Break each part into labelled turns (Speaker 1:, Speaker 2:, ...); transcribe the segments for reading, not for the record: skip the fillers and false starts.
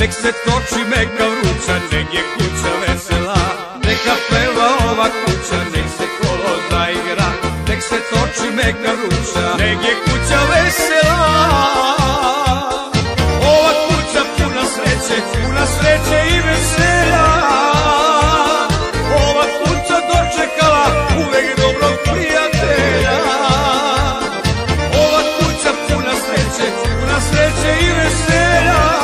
Speaker 1: Nek se toči meka vruća, nek je kuća vesela. Neka peva ova kuća, nek se kolo igra. Nek se toči meka vruća, nek je kuća vesela. Ova kuća puna sreće i veselja. Ova kuća dočekala uvek dobrog prijatelja. Ova kuća puna sreće i veselja.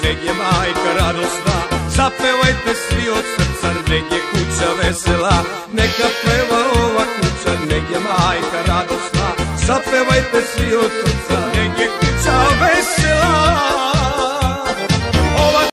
Speaker 1: Nek je majka radosna, zapevajte svi od srca, nek je kuća vesela. Neka peva ova kuća, nek je majka radosna, zapevajte svi od srca, nek je kuća vesela.